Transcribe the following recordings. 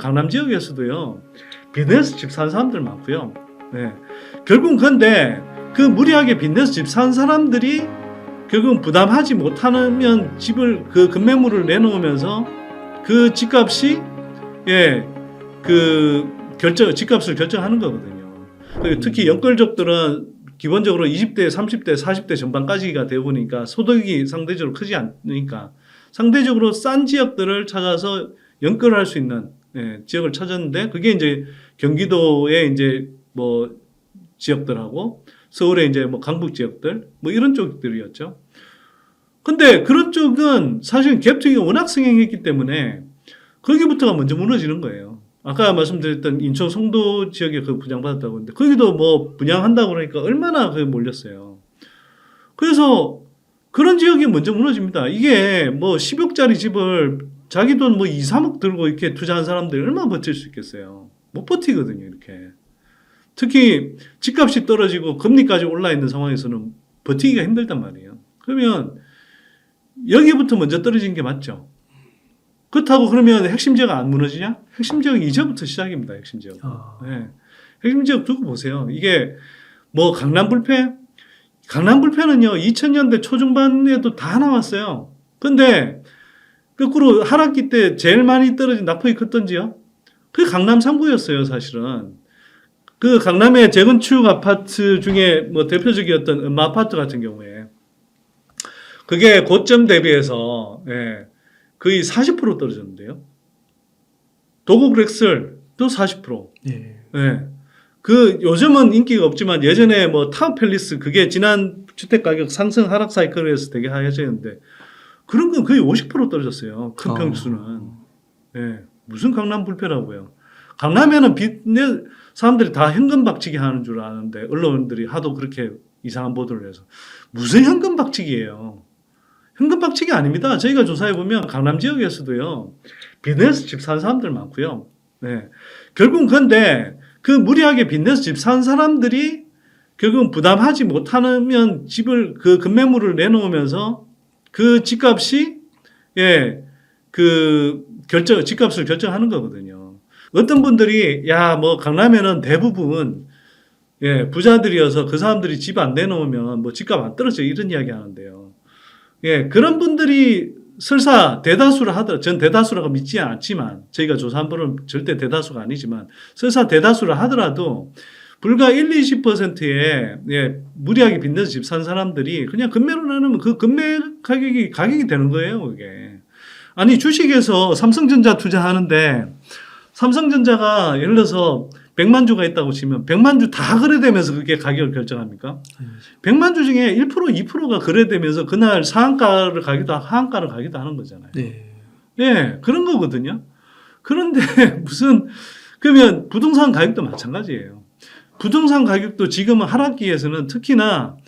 강남 지역에서도요 빚내서 집 사는 사람들 많고요. 네. 결국은 근데 그 무리하게 빚내서 집 사는 사람들이 결국은 부담하지 못하면 집을 그 급매물을 내놓으면서 그 집값이 집값을 결정하는 거거든요. 특히 연끌족들은 기본적으로 20대, 30대, 40대 전반까지가 되어 보니까 소득이 상대적으로 크지 않으니까 상대적으로 싼 지역들을 찾아서 연끌할 수 있는 지역을 찾았는데 그게 이제 경기도의 이제 뭐 지역들하고 서울의 이제 뭐 강북 지역들 뭐 이런 쪽들이었죠. 근데 그런 쪽은 사실 갭투기가 워낙 성행했기 때문에 거기부터가 먼저 무너지는 거예요. 아까 말씀드렸던 인천 송도 지역에 그 분양받았다고 했는데 거기도 뭐 분양한다고 그러니까 얼마나 그게 몰렸어요. 그래서 그런 지역이 먼저 무너집니다. 이게 뭐 10억짜리 집을 자기 돈 뭐 2, 3억 들고 이렇게 투자한 사람들이 얼마나 버틸 수 있겠어요. 못 버티거든요, 이렇게. 특히 집값이 떨어지고 금리까지 올라 있는 상황에서는 버티기가 힘들단 말이에요. 그러면 여기부터 먼저 떨어지는 게 맞죠. 그렇다고 그러면 핵심 지역 안 무너지냐? 핵심 지역은 이제부터 시작입니다. 핵심 지역. 네. 핵심 지역 두고 보세요. 이게 뭐 강남 불패? 강남 불패는요 2000년대 초중반에도 다 나왔어요. 근데 거꾸로 하락기 때 제일 많이 떨어진 낙폭이 컸던지요? 그게 강남 3구였어요, 사실은. 그 강남의 재건축 아파트 중에 뭐 대표적이었던 음마 아파트 같은 경우에 그게 고점 대비해서 거의 40% 떨어졌는데요. 도곡 렉설도 40%. 그 요즘은 인기가 없지만 예전에 뭐 타워 팰리스 그게 지난 주택 가격 상승 하락 사이클에서 되게 하얘졌는데 그런 건 거의 50% 떨어졌어요. 큰 평수는. 무슨 강남 불패라고요. 강남에는 사람들이 다 현금 박치기 하는 줄 아는데 언론들이 하도 그렇게 이상한 보도를 해서 무슨 현금 박치기예요. 현금 박치기 아닙니다. 저희가 조사해 보면 강남 지역에서도요 빚내서 집 사는 사람들 많고요. 결국은 근데 그 무리하게 빚내서 집 사는 사람들이 결국은 부담하지 못하면 집을 그 급매물을 내놓으면서 그 집값이 집값을 결정하는 거거든요. 어떤 분들이 뭐 강남에는 대부분 부자들이어서 그 사람들이 집 안 내놓으면 뭐 집값 안 떨어져 이런 이야기 하는데요. 그런 분들이 설사 대다수라 하더라도 전 대다수라고 믿지 않지만 저희가 조사한 분은 절대 대다수가 아니지만 설사 대다수라 하더라도 불과 1, 20%의 무리하게 빚내서 집 산 사람들이 그냥 금매로 나누면 그 금매 가격이 되는 거예요. 그게. 아니 주식에서 삼성전자 투자하는데 삼성전자가 예를 들어서 100만 주가 있다고 치면 100만 주 다 거래되면서 그게 가격을 결정합니까? 100만 주 중에 1%, 2%가 거래되면서 그날 상한가를 가기도 하한가를 가기도 하는 거잖아요. 그런 거거든요. 그런데 그러면 부동산 가격도 마찬가지예요. 부동산 가격도 지금은 하락기에서는 특히나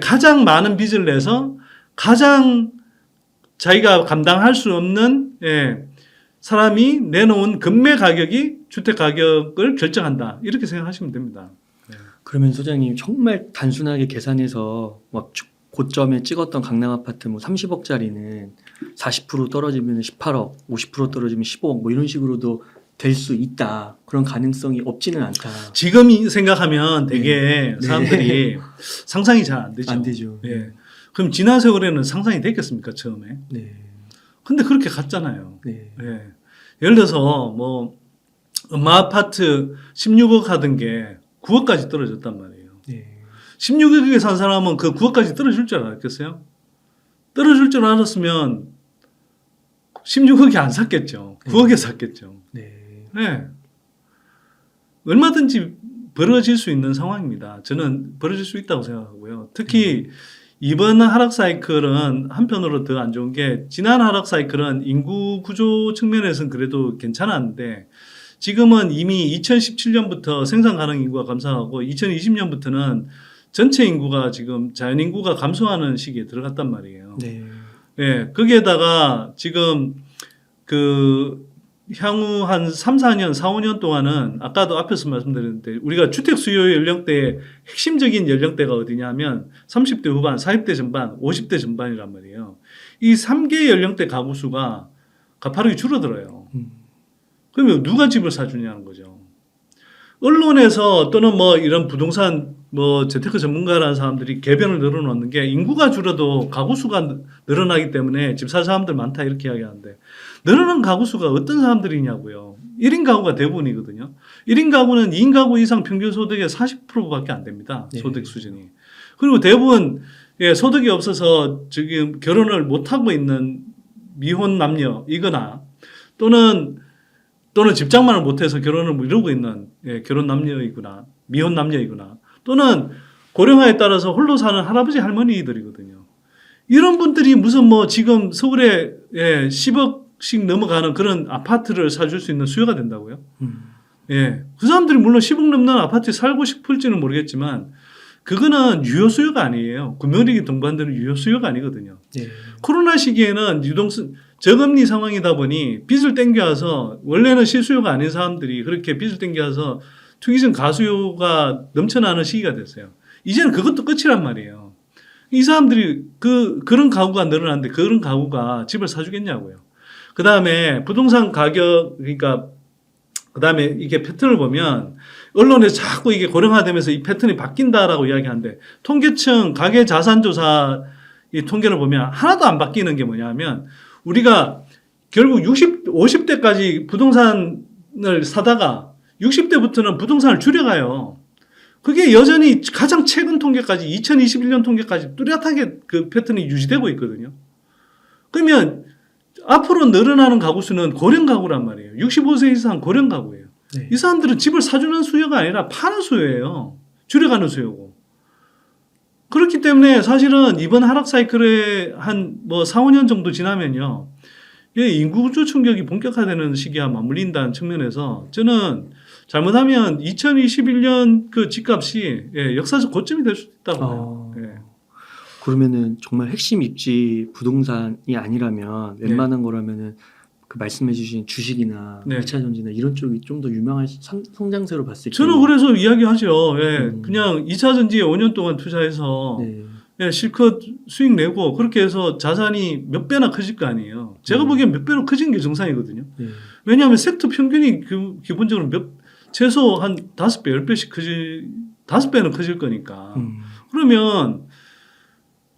가장 많은 빚을 내서 가장 자기가 감당할 수 없는 사람이 내놓은 금매 가격이 주택 가격을 결정한다. 이렇게 생각하시면 됩니다. 그러면 소장님 정말 단순하게 계산해서 막 고점에 찍었던 강남 아파트 뭐 30억짜리는 40% 떨어지면 18억, 50% 떨어지면 15억 뭐 이런 식으로도 될 수 있다. 그런 가능성이 없지는 않다. 지금 생각하면 되게 사람들이 상상이 잘 안 되죠. 안 되죠. 그럼 지난 세월에는 상상이 됐겠습니까, 처음에? 근데 그렇게 갔잖아요. 예를 들어서 뭐 음마 아파트 16억 하던 게 9억까지 떨어졌단 말이에요. 16억에 산 사람은 그 9억까지 떨어질 줄 알았겠어요? 떨어질 줄 알았으면 16억이 안 샀겠죠. 9억에 샀겠죠. 얼마든지 벌어질 수 있는 상황입니다. 저는 벌어질 수 있다고 생각하고요. 특히 이번 하락 사이클은 한편으로 더 안 좋은 게 지난 하락 사이클은 인구 구조 측면에서는 그래도 괜찮았는데 지금은 이미 2017년부터 생산 가능 인구가 감소하고 2020년부터는 전체 인구가 지금 자연 인구가 감소하는 시기에 들어갔단 말이에요. 거기에다가 지금 향후 한 3, 4년, 4, 5년 동안은 아까도 앞에서 말씀드렸는데 우리가 주택 수요 연령대의 핵심적인 연령대가 어디냐면 30대 후반, 40대 전반, 50대 전반이란 말이에요. 이 3개 연령대 가구 수가 가파르게 줄어들어요. 그러면 누가 집을 사주냐는 거죠. 언론에서 또는 뭐 이런 부동산 뭐 재테크 전문가라는 사람들이 궤변을 늘어놓는 게 인구가 줄어도 가구 수가 늘어나기 때문에 집 살 사람들 많다 이렇게 이야기하는데 늘어난 가구 수가 어떤 사람들이냐고요. 1인 가구가 대부분이거든요. 1인 가구는 2인 가구 이상 평균 소득의 40%밖에 안 됩니다. 네. 소득 수준이. 그리고 대부분 예, 소득이 없어서 지금 결혼을 못 하고 있는 미혼 남녀이거나 또는 집장만을 못해서 결혼을 미루고 있는 예, 결혼 남녀이거나 미혼 남녀이거나 또는 고령화에 따라서 홀로 사는 할아버지 할머니들이거든요. 이런 분들이 무슨 뭐 지금 서울에 예, 10억씩 넘어가는 그런 아파트를 사줄 수 있는 수요가 된다고요? 예, 그 사람들이 물론 10억 넘는 아파트에 살고 싶을지는 모르겠지만 그거는 유효 수요가 아니에요. 구매력이 동반되는 유효 수요가 아니거든요. 네. 코로나 시기에는 유동성 저금리 상황이다 보니 빚을 땡겨와서 원래는 실수요가 아닌 사람들이 그렇게 빚을 땡겨와서 투기성 가수요가 넘쳐나는 시기가 됐어요. 이제는 그것도 끝이란 말이에요. 이 사람들이 그런 가구가 늘어났는데 그런 가구가 집을 사주겠냐고요. 그 다음에 부동산 가격 그러니까 그 다음에 이게 패턴을 보면 언론에서 자꾸 이게 고령화되면서 이 패턴이 바뀐다라고 이야기하는데 통계청 가계 자산 조사 이 통계를 보면 하나도 안 바뀌는 게 뭐냐면 우리가 결국 50대까지 부동산을 사다가 60대부터는 부동산을 줄여가요. 그게 여전히 가장 최근 통계까지 2021년 통계까지 뚜렷하게 그 패턴이 유지되고 있거든요. 그러면 앞으로 늘어나는 가구 수는 고령 가구란 말이에요. 65세 이상 고령 가구예요. 네. 이 사람들은 집을 사주는 수요가 아니라 파는 수요예요. 줄여가는 수요고. 그렇기 때문에 사실은 이번 하락 사이클에 한 뭐 4, 5년 정도 지나면요. 인구 구조 충격이 본격화되는 시기와 맞물린다는 측면에서 저는 잘못하면 2021년 그 집값이 예, 역사적 고점이 될 수도 있다고 봐요. 예. 그러면은 정말 핵심 입지 부동산이 아니라면 웬만한 거라면은 그 말씀해주신 주식이나 네. 2차 전지나 이런 쪽이 좀 더 유명한 성장세로 봤을 때 저는 그래서 이야기하죠. 예. 음. 그냥 2차 전지에 5년 동안 투자해서 네. 예, 실컷 수익 내고 그렇게 해서 자산이 몇 배나 커질 거 아니에요. 제가 보기엔 몇 배로 커지는 게 정상이거든요. 네. 왜냐하면 섹터 평균이 기본적으로 최소 한 5배, 10배씩 5배는 커질 거니까. 그러면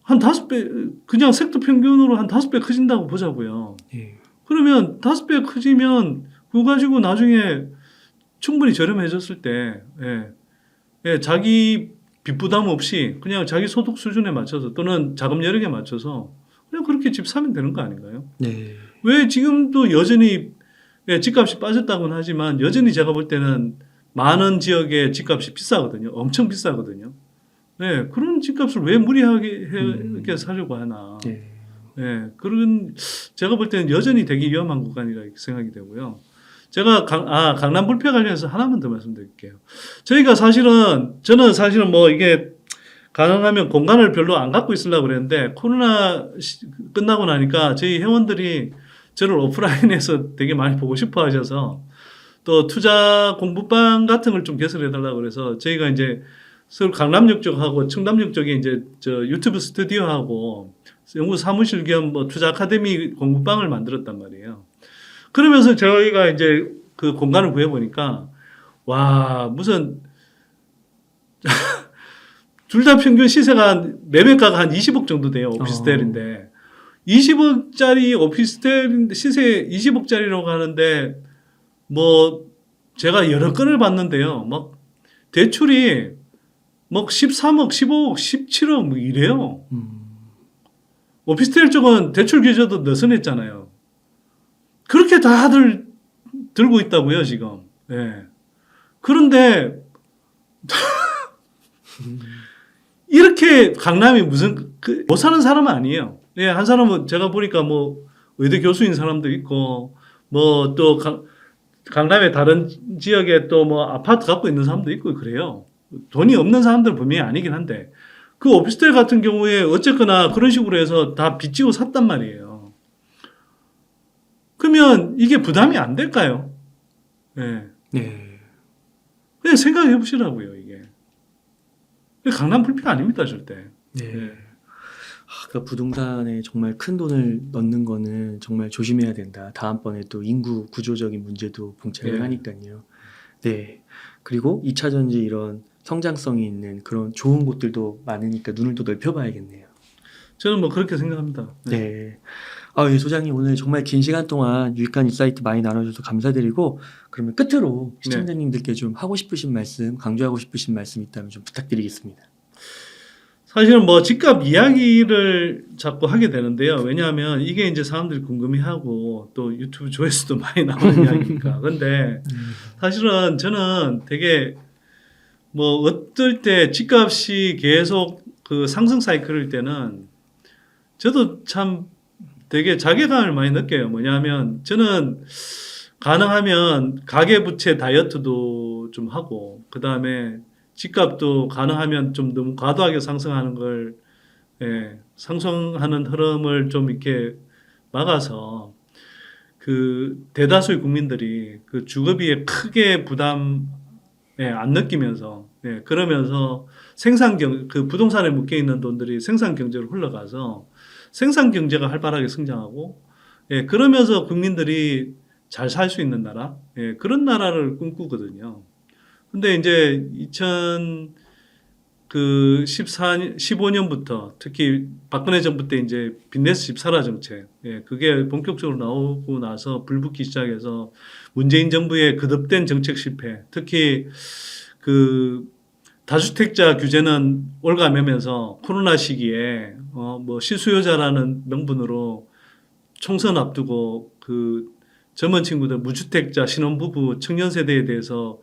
한 5배, 그냥 섹터 평균으로 한 5배 커진다고 보자고요. 네. 그러면 5배 커지면 그거 가지고 나중에 충분히 저렴해졌을 때, 예, 자기 빚 부담 없이 그냥 자기 소득 수준에 맞춰서 또는 자금 여력에 맞춰서 그냥 그렇게 집 사면 되는 거 아닌가요? 네. 왜 지금도 여전히 예, 집값이 빠졌다고는 하지만 여전히 제가 볼 때는 많은 지역의 집값이 비싸거든요. 엄청 비싸거든요. 네, 그런 집값을 왜 무리하게 이렇게 사려고 하나. 네. 예, 그런 제가 볼 때는 여전히 되게 위험한 구간이라 생각이 되고요. 제가 강남 불패 관련해서 하나만 더 말씀드릴게요. 저는 사실은 뭐 이게 가능하면 공간을 별로 안 갖고 있으려고 그랬는데 코로나 끝나고 나니까 저희 회원들이 저를 오프라인에서 되게 많이 보고 싶어 하셔서 또 투자 공부방 같은 걸 좀 개설해 달라고 그래서 저희가 이제 서울 강남역 쪽하고 청담역 쪽에 이제 저 유튜브 스튜디오하고 연구 사무실 겸 뭐 투자 아카데미 공부방을 만들었단 말이에요. 그러면서 저희가 이제 그 공간을 구해 보니까 와 무슨 둘 다 평균 시세가 매매가가 한 20억 정도 돼요. 오피스텔인데 20억짜리 오피스텔 시세 20억짜리라고 하는데 뭐 제가 여러 건을 봤는데요. 막 대출이 막 13억, 15억, 17억 뭐 이래요. 오피스텔 쪽은 대출 규제도 느슨했잖아요. 그렇게 다들 들고 있다고요, 지금. 네. 그런데 이렇게 강남이 무슨 못 사는 사람은 아니에요. 예, 한 사람은 제가 보니까 뭐 의대 교수인 사람도 있고 뭐 또 강남의 다른 지역에 또 뭐 아파트 갖고 있는 사람도 있고 그래요. 돈이 없는 사람들은 분명히 아니긴 한데 그 오피스텔 같은 경우에 어쨌거나 그런 식으로 해서 다 빚지고 샀단 말이에요. 그러면 이게 부담이 안 될까요? 네. 네. 그냥 생각해 보시라고요, 이게. 강남 불패 아닙니다, 절대. 네. 네. 그러니까 부동산에 정말 큰 돈을 넣는 거는 정말 조심해야 된다. 다음번에 또 인구 구조적인 문제도 봉착을 예. 하니까요. 네. 그리고 2차 전지 이런 성장성이 있는 그런 좋은 곳들도 많으니까 눈을 또 넓혀봐야겠네요. 저는 뭐 그렇게 생각합니다. 네. 예, 소장님 오늘 정말 긴 시간 동안 유익한 인사이트 많이 나눠주셔서 감사드리고 그러면 끝으로 시청자님들께 좀 하고 싶으신 말씀, 강조하고 싶으신 말씀 있다면 좀 부탁드리겠습니다. 사실은 뭐 집값 이야기를 자꾸 하게 되는데요. 왜냐하면 이게 이제 사람들이 궁금해하고 또 유튜브 조회수도 많이 나오는 이야기니까. 근데 사실은 저는 되게 뭐 어떨 때 집값이 계속 그 상승 사이클일 때는 저도 참 되게 자괴감을 많이 느껴요. 뭐냐면 저는 가능하면 가계부채 다이어트도 좀 하고 그 다음에 집값도 가능하면 좀 너무 과도하게 상승하는 걸 상승하는 흐름을 좀 이렇게 막아서 그 대다수의 국민들이 그 주거비에 크게 부담 안 느끼면서 그러면서 그 부동산에 묶여 있는 돈들이 생산 경제로 흘러가서 생산 경제가 활발하게 성장하고 그러면서 국민들이 잘 살 수 있는 나라 그런 나라를 꿈꾸거든요. 근데 이제 15년부터 특히 박근혜 정부 때 이제 빚내서 집 사라 정책, 그게 본격적으로 나오고 나서 불붙기 시작해서 문재인 정부의 거듭된 정책 실패, 특히 그 다주택자 규제는 올가매면서 코로나 시기에 뭐 실수요자라는 명분으로 총선 앞두고 그 젊은 친구들 무주택자 신혼부부 청년 세대에 대해서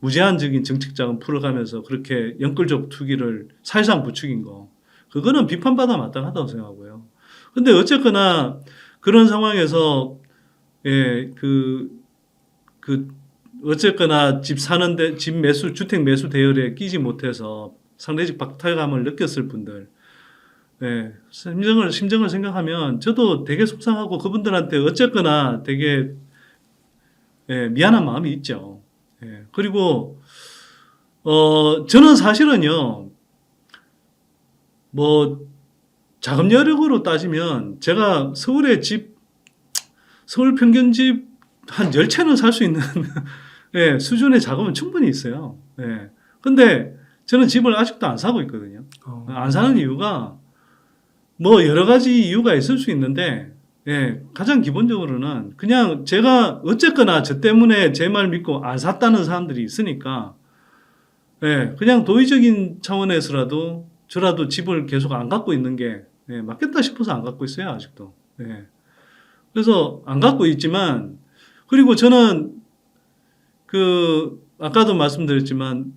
무제한적인 정책자금 풀어가면서 그렇게 연끌적 투기를 사실상 부추긴 거. 그거는 비판받아 마땅하다고 생각하고요. 근데 어쨌거나 그런 상황에서, 어쨌거나 집 사는데, 주택 매수 대열에 끼지 못해서 상대적 박탈감을 느꼈을 분들, 심정을 생각하면 저도 되게 속상하고 그분들한테 어쨌거나 되게, 미안한 마음이 있죠. 그리고 저는 사실은요, 뭐 자금 여력으로 따지면 제가 서울 평균 집 한 10채는 살 수 있는 수준의 자금은 충분히 있어요. 근데 저는 집을 아직도 안 사고 있거든요. 안 사는 이유가 뭐 여러 가지 이유가 있을 수 있는데 가장 기본적으로는 그냥 제가 어쨌거나 저 때문에 제 말 믿고 안 샀다는 사람들이 있으니까 그냥 도의적인 차원에서라도 저라도 집을 계속 안 갖고 있는 게 맞겠다 싶어서 안 갖고 있어요, 아직도. 그래서 안 갖고 있지만 그리고 저는 아까도 말씀드렸지만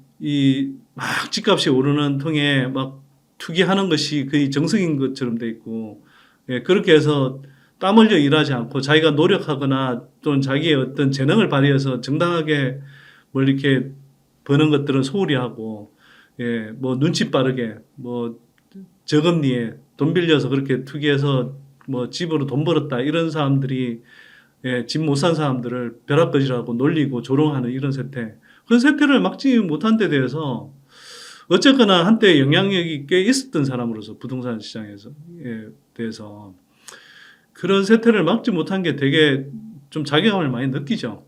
막 집값이 오르는 통에 막 투기하는 것이 거의 정석인 것처럼 돼 있고 그렇게 해서 땀 흘려 일하지 않고 자기가 노력하거나 또는 자기의 어떤 재능을 발휘해서 정당하게 뭘 이렇게 버는 것들은 소홀히 하고 뭐 눈치 빠르게 뭐 저금리에 돈 빌려서 그렇게 투기해서 뭐 집으로 돈 벌었다 이런 사람들이 집 못 산 사람들을 벼락거지라고 놀리고 조롱하는 이런 세태. 그 세태를 막지 못한 데 대해서 어쨌거나 한때 영향력이 꽤 있었던 사람으로서 부동산 시장에서 대해서 그런 세태를 막지 못한 게 되게 좀 자괴감을 많이 느끼죠.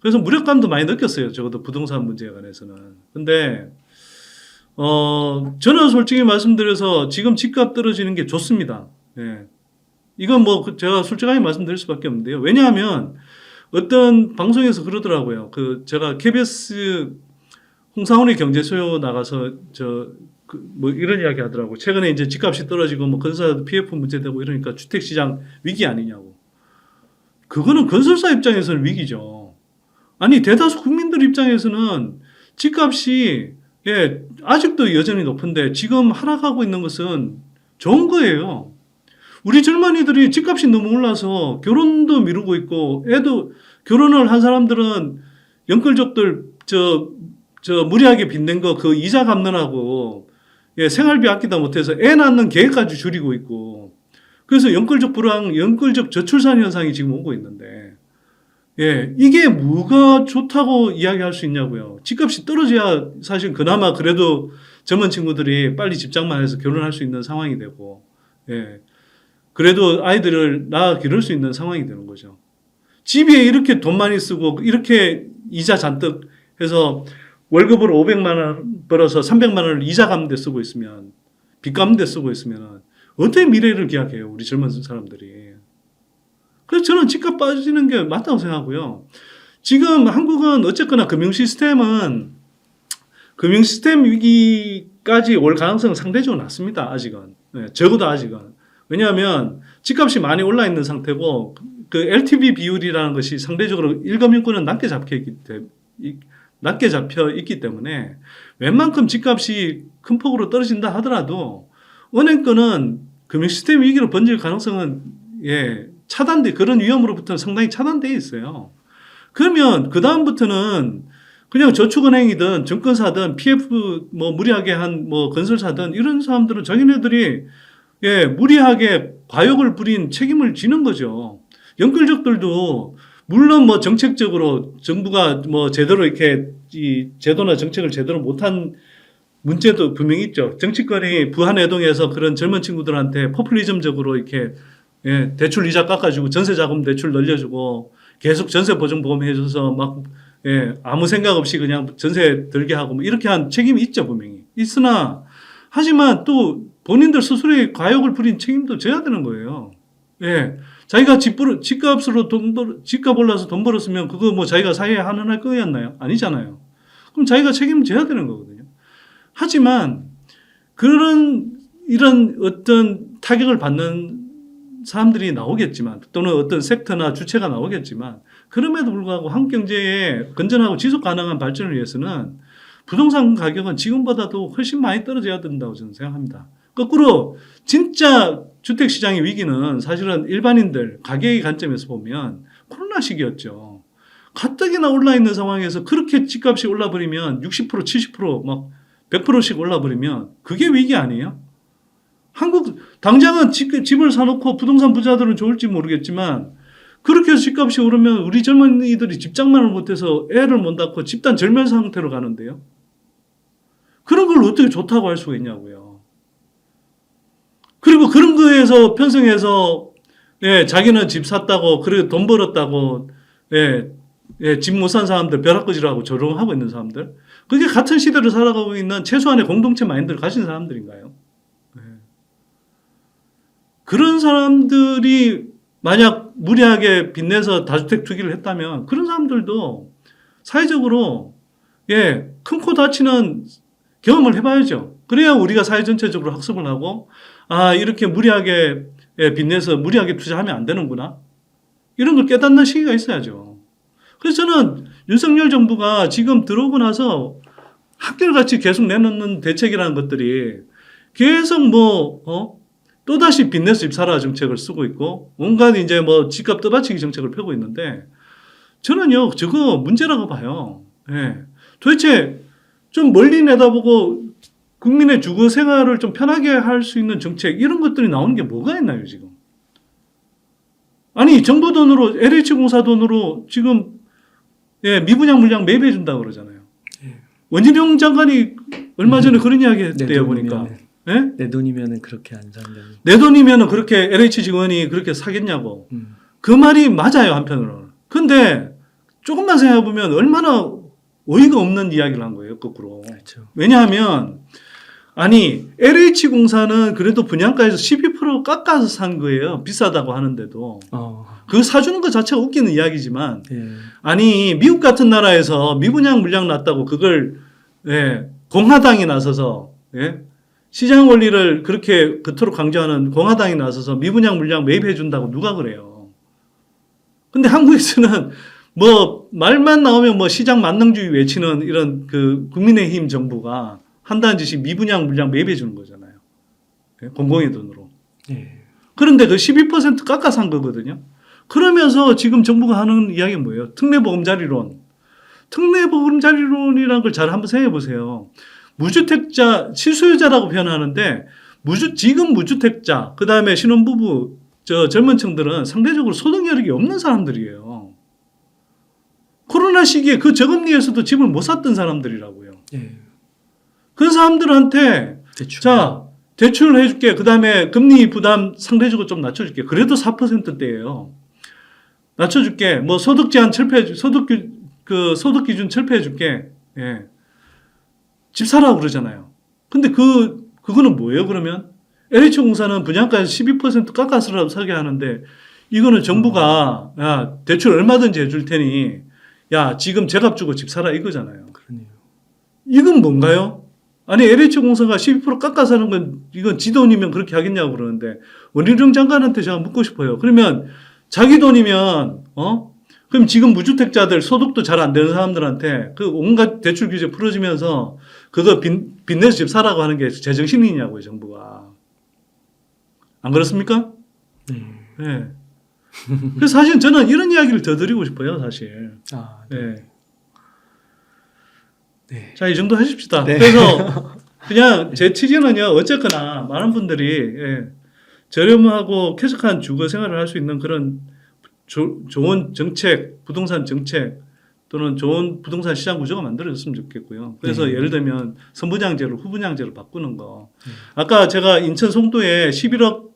그래서 무력감도 많이 느꼈어요. 적어도 부동산 문제에 관해서는. 근데 저는 솔직히 말씀드려서 지금 집값 떨어지는 게 좋습니다. 이건 뭐 제가 솔직하게 말씀드릴 수밖에 없는데요. 왜냐하면 어떤 방송에서 그러더라고요. 제가 KBS 홍상훈의 경제쇼 나가서 뭐 이런 이야기 하더라고요. 최근에 이제 집값이 떨어지고 뭐 건설사도 PF 문제되고 이러니까 주택시장 위기 아니냐고. 그거는 건설사 입장에서는 위기죠. 아니 대다수 국민들 입장에서는 집값이 아직도 여전히 높은데 지금 하락하고 있는 것은 좋은 거예요. 우리 젊은이들이 집값이 너무 올라서 결혼도 미루고 있고 애도 결혼을 한 사람들은 연끌족들 무리하게 빚낸 거 그 이자 갚느라고 생활비 아끼다 못해서 애 낳는 계획까지 줄이고 있고 그래서 연끌족 불황, 연끌족 저출산 현상이 지금 오고 있는데 이게 뭐가 좋다고 이야기할 수 있냐고요. 집값이 떨어져야 사실 그나마 그래도 젊은 친구들이 빨리 집장만 해서 결혼할 수 있는 상황이 되고, 예. 그래도 아이들을 낳아 기를 수 있는 상황이 되는 거죠. 집에 이렇게 돈 많이 쓰고, 이렇게 이자 잔뜩 해서 월급을 500만 원 벌어서 300만 원을 이자 갚는 데 쓰고 있으면, 빚 갚는 데 쓰고 있으면, 어떻게 미래를 기약해요, 우리 젊은 사람들이. 그래서 저는 집값 빠지는 게 맞다고 생각하고요. 지금 한국은 어쨌거나 금융시스템 위기까지 올 가능성은 상대적으로 낮습니다. 아직은. 네, 적어도 아직은. 왜냐하면 집값이 많이 올라 있는 상태고 그 LTV 비율이라는 것이 상대적으로 일금융권은 낮게 잡혀 있기 때문에 웬만큼 집값이 큰 폭으로 떨어진다 하더라도 은행권은 금융시스템 위기로 번질 가능성은 그런 위험으로부터는 상당히 차단되어 있어요. 그러면 그 다음부터는 그냥 저축은행이든 증권사든 PF 무리하게 한 건설사든 이런 사람들은 자기네들이 무리하게 과욕을 부린 책임을 지는 거죠. 연끌족들도 물론 정책적으로 정부가 제대로 이렇게 이 제도나 정책을 제대로 못한 문제도 분명히 있죠. 정치권이 부안해동해서 그런 젊은 친구들한테 포퓰리즘적으로 이렇게 대출 이자 깎아주고 전세자금 대출 늘려주고 계속 전세보증보험 해줘서 아무 생각 없이 그냥 전세 들게 하고 이렇게 한 책임이 있죠, 분명히. 하지만 또 본인들 스스로의 과욕을 부린 책임도 져야 되는 거예요. 자기가 집값 올라서 돈 벌었으면 그거 자기가 사회에 환원할 거였나요? 아니잖아요. 그럼 자기가 책임져야 되는 거거든요. 하지만 이런 어떤 타격을 받는 사람들이 나오겠지만 또는 어떤 섹터나 주체가 나오겠지만 그럼에도 불구하고 한국 경제의 건전하고 지속 가능한 발전을 위해서는 부동산 가격은 지금보다도 훨씬 많이 떨어져야 된다고 저는 생각합니다. 거꾸로 진짜 주택시장의 위기는 사실은 일반인들 가계의 관점에서 보면 코로나 시기였죠. 가뜩이나 올라 있는 상황에서 그렇게 집값이 올라버리면 60% 70% 100%씩 올라버리면 그게 위기 아니에요? 당장은 집을 사놓고 부동산 부자들은 좋을지 모르겠지만 그렇게 해서 집값이 오르면 우리 젊은이들이 집장만을 못해서 애를 못 낳고 집단 절멸 상태로 가는데요. 그런 걸 어떻게 좋다고 할 수가 있냐고요. 그리고 그런 거에서 편성해서 자기는 집 샀다고 그리고 돈 벌었다고 집 못 산 사람들 벼락거지라고 조롱하고 있는 사람들 그게 같은 시대를 살아가고 있는 최소한의 공동체 마인드를 가진 사람들인가요? 그런 사람들이 만약 무리하게 빚내서 다주택 투기를 했다면 그런 사람들도 사회적으로 큰 코 다치는 경험을 해봐야죠. 그래야 우리가 사회 전체적으로 학습을 하고 이렇게 무리하게 빚내서 무리하게 투자하면 안 되는구나. 이런 걸 깨닫는 시기가 있어야죠. 그래서 저는 윤석열 정부가 지금 들어오고 나서 한결같이 계속 내놓는 대책이라는 것들이 계속 또다시 빚내서 집 사라 정책을 쓰고 있고, 온갖 집값 떠받치기 정책을 펴고 있는데, 저는요, 저거 문제라고 봐요. 도대체 좀 멀리 내다보고 국민의 주거 생활을 좀 편하게 할 수 있는 정책, 이런 것들이 나오는 게 뭐가 있나요, 지금? 아니, 정부 돈으로, LH공사 돈으로 지금, 미분양 물량 매입해준다고 그러잖아요. 원진영 장관이 얼마 전에 그런 이야기 했대요, 보니까. 내 돈이면은 그렇게 안 산다니. 내 돈이면은 그렇게 LH 직원이 그렇게 사겠냐고. 그 말이 맞아요, 한편으로는. 근데 조금만 생각해보면 얼마나 어이가 없는 이야기를 한 거예요, 거꾸로. 그렇죠. 왜냐하면, LH공사는 그래도 분양가에서 12% 깎아서 산 거예요. 비싸다고 하는데도. 그거 사주는 것 자체가 웃기는 이야기지만, 미국 같은 나라에서 미분양 물량 났다고 그걸, 공화당이 나서서, 시장 원리를 그렇게 그토록 강조하는 공화당이 나서서 미분양 물량 매입해 준다고 누가 그래요. 근데 한국에서는 말만 나오면 시장 만능주의 외치는 이런 국민의힘 정부가 한다는 짓이 미분양 물량 매입해 주는 거잖아요. 공공의 돈으로. 그런데 그 12% 깎아 산 거거든요. 그러면서 지금 정부가 하는 이야기는 뭐예요? 특례보금자리론. 특례보금자리론이라는 걸 잘 한번 생각해 보세요. 무주택자, 실소유자라고 표현하는데, 지금 무주택자, 그 다음에 신혼부부, 젊은 층들은 상대적으로 소득 여력이 없는 사람들이에요. 코로나 시기에 그 저금리에서도 집을 못 샀던 사람들이라고요. 그 사람들한테 대출. 자 대출을 해줄게. 그 다음에 금리 부담 상대적으로 좀 낮춰줄게. 그래도 4%대예요. 낮춰줄게. 뭐 소득 제한 철폐해 소득 기준 철폐해줄게. 예. 집 사라고 그러잖아요. 근데 그거는 뭐예요? 그러면 LH공사는 분양가에서 12% 깎아서라도 사게 하는데 이거는 정부가 야 대출 얼마든지 해줄 테니 야 지금 제값 주고 집 사라 이거잖아요. 그러네요. 이건 뭔가요? 아니 LH공사가 12% 깎아서 하는 건 이건 지 돈이면 그렇게 하겠냐고 그러는데 원희룡 장관한테 제가 묻고 싶어요. 그러면 자기 돈이면 그럼 지금 무주택자들 소득도 잘 안 되는 사람들한테 그 온갖 대출 규제 풀어지면서 그거 빚내서 집 사라고 하는 게 제정신이냐고요 정부가. 안 그렇습니까? 네. 그래서 사실 저는 이런 이야기를 더 드리고 싶어요 사실. 아, 네. 네. 자, 이 정도 하십시다. 네. 그래서 그냥 제 취지는요, 어쨌거나 많은 분들이 저렴하고 쾌적한 주거 생활을 할 수 있는 그런 좋은 정책, 부동산 정책 또는 좋은 부동산 시장 구조가 만들어졌으면 좋겠고요. 그래서 예를 들면 선분양제로 후분양제로 바꾸는 거. 아까 제가 인천 송도에 11억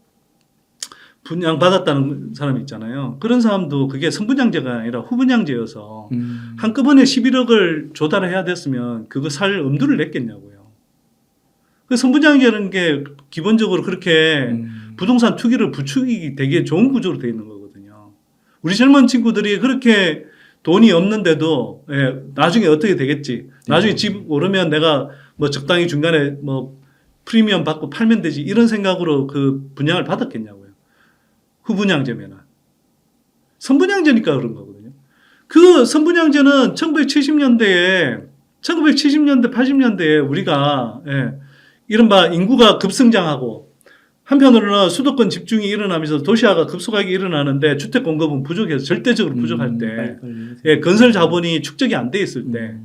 분양받았다는 사람이 있잖아요. 그런 사람도 그게 선분양제가 아니라 후분양제여서 한꺼번에 11억을 조달해야 됐으면 그거 살 엄두를 냈겠냐고요. 그 선분양제라는 게 기본적으로 그렇게 부동산 투기를 부추기기 되게 좋은 구조로 되어 있는 거거든요. 우리 젊은 친구들이 그렇게 돈이 없는데도 나중에 어떻게 되겠지. 나중에 집 오르면 내가 뭐 적당히 중간에 뭐 프리미엄 받고 팔면 되지. 이런 생각으로 그 분양을 받았겠냐고요. 후분양제면은. 선분양제니까 그런 거거든요. 그 선분양제는 1970년대, 80년대에 우리가 이른바 인구가 급성장하고 한편으로는 수도권 집중이 일어나면서 도시화가 급속하게 일어나는데 주택 공급은 부족해서 절대적으로 부족할 때 건설 자본이 축적이 안 돼 있을 때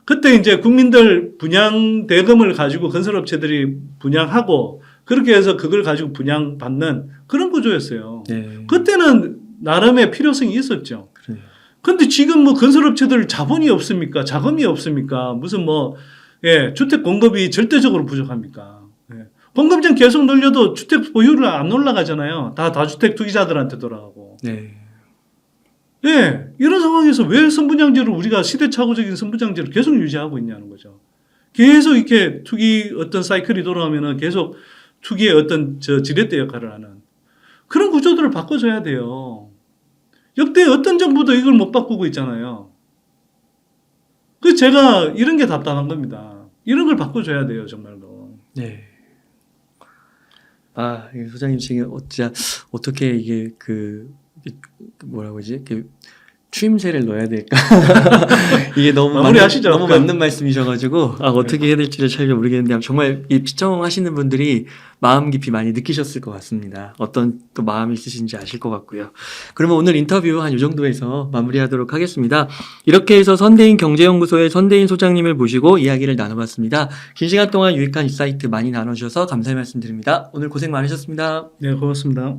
그때 이제 국민들 분양 대금을 가지고 건설업체들이 분양하고 그렇게 해서 그걸 가지고 분양받는 그런 구조였어요. 네. 그때는 나름의 필요성이 있었죠. 그래요. 근데 지금 뭐 건설업체들 자본이 없습니까? 자금이 없습니까? 무슨 주택 공급이 절대적으로 부족합니까? 공급량 계속 늘려도 주택 보유율 안 올라가잖아요. 다 다주택 투기자들한테 돌아가고. 네. 이런 상황에서 왜 선분양제를 우리가 시대착오적인 선분양제를 계속 유지하고 있냐는 거죠. 계속 이렇게 투기 어떤 사이클이 돌아오면은 계속 투기의 어떤 지렛대 역할을 하는 그런 구조들을 바꿔줘야 돼요. 역대 어떤 정부도 이걸 못 바꾸고 있잖아요. 그래서 제가 이런 게 답답한 겁니다. 이런 걸 바꿔줘야 돼요, 정말로. 네. 아, 소장님 지금 진짜 어떻게 이게 뭐라고 그러지? 추임새를 넣어야 될까? 이게 너무 마무리하시죠. 너무 맞는 말씀이셔가지고 어떻게 해야 될지를 잘 모르겠는데 정말 이 시청하시는 분들이 마음 깊이 많이 느끼셨을 것 같습니다. 어떤 또 마음이 있으신지 아실 것 같고요. 그러면 오늘 인터뷰 한 이 정도에서 마무리하도록 하겠습니다. 이렇게 해서 선대인 경제연구소의 선대인 소장님을 모시고 이야기를 나눠봤습니다. 긴 시간 동안 유익한 인사이트 많이 나눠주셔서 감사의 말씀드립니다. 오늘 고생 많으셨습니다. 네, 고맙습니다.